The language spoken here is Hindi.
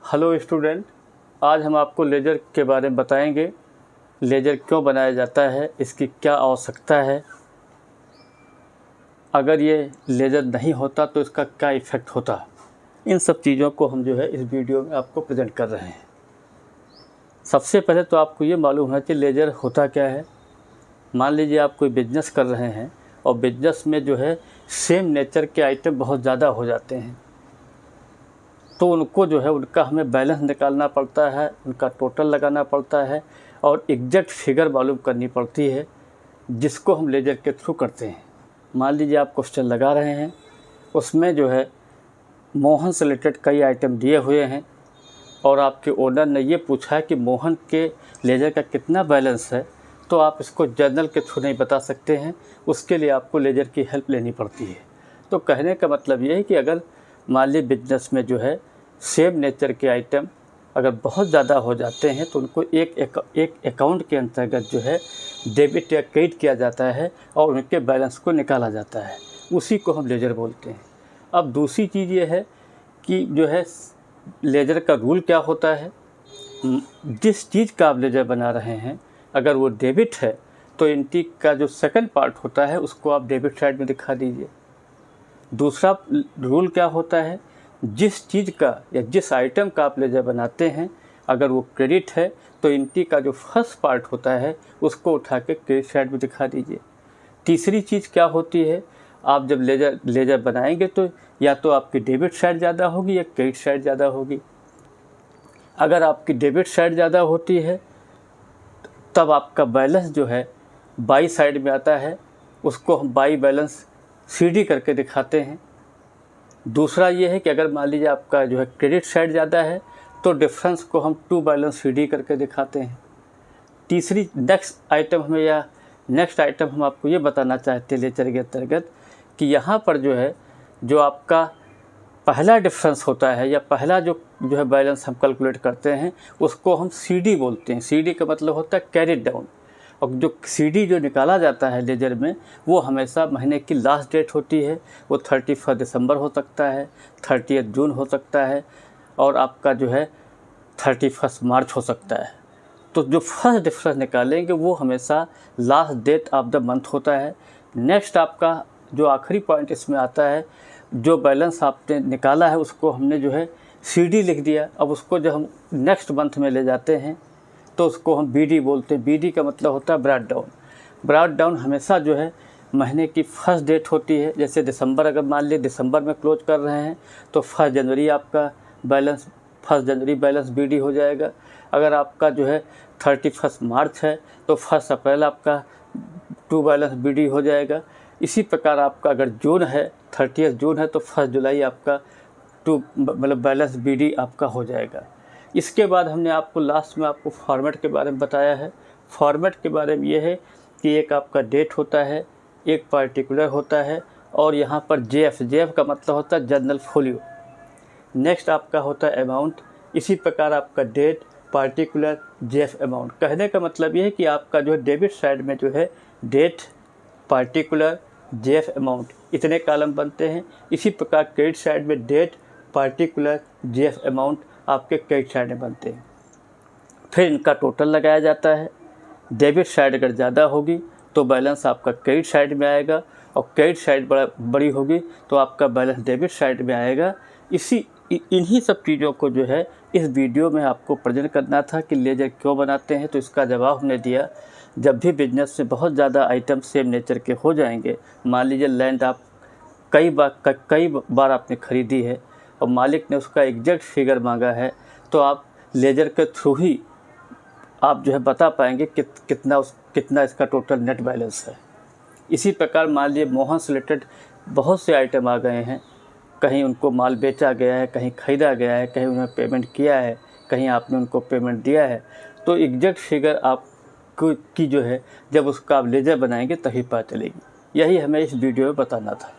हेलो स्टूडेंट, आज हम आपको लेज़र के बारे में बताएंगे। लेज़र क्यों बनाया जाता है, इसकी क्या आवश्यकता है, अगर ये लेज़र नहीं होता तो इसका क्या इफ़ेक्ट होता। इन सब चीज़ों को हम इस वीडियो में आपको प्रेजेंट कर रहे हैं। सबसे पहले तो आपको ये मालूम होना चाहिए लेज़र होता क्या है। मान लीजिए आप कोई बिजनेस कर रहे हैं और बिजनेस में सेम नेचर के आइटम बहुत ज़्यादा हो जाते हैं, तो उनको उनका हमें बैलेंस निकालना पड़ता है, उनका टोटल लगाना पड़ता है और एग्जैक्ट फिगर मालूम करनी पड़ती है, जिसको हम लेज़र के थ्रू करते हैं। मान लीजिए आप क्वेश्चन लगा रहे हैं, उसमें मोहन से रिलेटेड कई आइटम दिए हुए हैं और आपके ओनर ने ये पूछा है कि मोहन के लेज़र का कितना बैलेंस है, तो आप इसको जर्नल के थ्रू नहीं बता सकते हैं, उसके लिए आपको लेज़र की हेल्प लेनी पड़ती है। तो कहने का मतलब ये है कि अगर मान लीजिए बिजनेस में सेम नेचर के आइटम अगर बहुत ज़्यादा हो जाते हैं तो उनको एक अकाउंट के अंतर्गत डेबिट या क्रेडिट किया जाता है और उनके बैलेंस को निकाला जाता है, उसी को हम लेज़र बोलते हैं। अब दूसरी चीज़ ये है कि लेज़र का रूल क्या होता है। जिस चीज़ का आप लेज़र बना रहे हैं अगर वो डेबिट है तो एंट्री का जो सेकंड पार्ट होता है उसको आप डेबिट साइड में दिखा दीजिए। दूसरा रूल क्या होता है, जिस चीज़ का या जिस आइटम का आप लेज़र बनाते हैं अगर वो क्रेडिट है तो एंट्री का जो फर्स्ट पार्ट होता है उसको उठा के क्रेडिट साइड में दिखा दीजिए। तीसरी चीज़ क्या होती है, आप जब लेज़र बनाएंगे तो या तो आपकी डेबिट साइड ज़्यादा होगी या क्रेडिट साइड ज़्यादा होगी। अगर आपकी डेबिट साइड ज़्यादा होती है तब आपका बैलेंस बाई साइड में आता है, उसको हम बाई बैलेंस सीडी करके दिखाते हैं। दूसरा ये है कि अगर मान लीजिए आपका क्रेडिट साइड ज़्यादा है तो डिफरेंस को हम टू बैलेंस सीडी करके दिखाते हैं। तीसरी नेक्स्ट आइटम हम आपको ये बताना चाहते हैं लेज़र के अंतर्गत कि यहाँ पर जो आपका पहला डिफरेंस होता है या पहला जो बैलेंस हम कैलकुलेट करते हैं उसको हम सीडी बोलते हैं। सीडी का मतलब होता है कैरिड डाउन, और जो सीडी निकाला जाता है लेज़र में वो हमेशा महीने की लास्ट डेट होती है। वो 31 दिसंबर हो सकता है, 30 जून हो सकता है और आपका 31 मार्च हो सकता है। तो जो फर्स्ट डिफरेंस निकालेंगे वो हमेशा last date of the month होता है। नेक्स्ट आपका जो आखिरी पॉइंट इसमें आता है, जो बैलेंस आपने निकाला है उसको हमने सीडी लिख दिया। अब उसको जब हम नेक्स्ट मंथ में ले जाते हैं तो उसको हम बीडी बोलते हैं। बीडी का मतलब होता है ब्रॉट डाउन। ब्रॉट डाउन हमेशा महीने की फर्स्ट डेट होती है। जैसे दिसंबर, अगर मान लीजिए दिसंबर में क्लोज कर रहे हैं तो 1 जनवरी आपका बैलेंस 1 जनवरी बैलेंस बीडी हो जाएगा। अगर आपका 31 मार्च है तो 1 अप्रैल आपका टू बैलेंस बीडी हो जाएगा। इसी प्रकार आपका अगर जून है, 30 जून है तो 1 जुलाई आपका बैलेंस बीडी आपका हो जाएगा। इसके बाद हमने आपको लास्ट में फॉर्मेट के बारे में बताया है। फॉर्मेट के बारे में ये है कि एक आपका डेट होता है, एक पार्टिकुलर होता है और यहाँ पर जेएफ का मतलब होता है जनरल फोलियो। नेक्स्ट आपका होता है अमाउंट। इसी प्रकार आपका डेट, पार्टिकुलर, जेएफ, अमाउंट। कहने का मतलब ये है कि आपका डेबिट साइड में डेट, पार्टिकुलर, जेएफ, अमाउंट इतने कॉलम बनते हैं। इसी प्रकार क्रेडिट साइड में डेट, पार्टिकुलर, जेएफ, अमाउंट आपके क्रेडिट साइड में बनते हैं। फिर इनका टोटल लगाया जाता है। डेबिट साइड अगर ज़्यादा होगी तो बैलेंस आपका क्रेडिट साइड में आएगा और क्रेडिट साइड बड़ी होगी तो आपका बैलेंस डेबिट साइड में आएगा। इन्हीं सब चीज़ों को इस वीडियो में आपको प्रेजेंट करना था कि लेज़र क्यों बनाते हैं। तो इसका जवाब हमने दिया। जब भी बिजनेस में बहुत ज़्यादा आइटम सेम नेचर के हो जाएंगे, मान लीजिए लैंड आप कई बार आपने ख़रीदी है और मालिक ने उसका एग्जैक्ट फिगर मांगा है, तो आप लेज़र के थ्रू ही आप बता पाएंगे कितना इसका टोटल नेट बैलेंस है। इसी प्रकार मान लीजिए मोहन से रिलेटेड बहुत से आइटम आ गए हैं, कहीं उनको माल बेचा गया है, कहीं ख़रीदा गया है, कहीं उन्होंने पेमेंट किया है, कहीं आपने उनको पेमेंट दिया है, तो एग्जैक्ट फिगर आपको की जब उसका आप लेज़र बनाएंगे तभी पता चलेगी। यही हमें इस वीडियो में बताना था।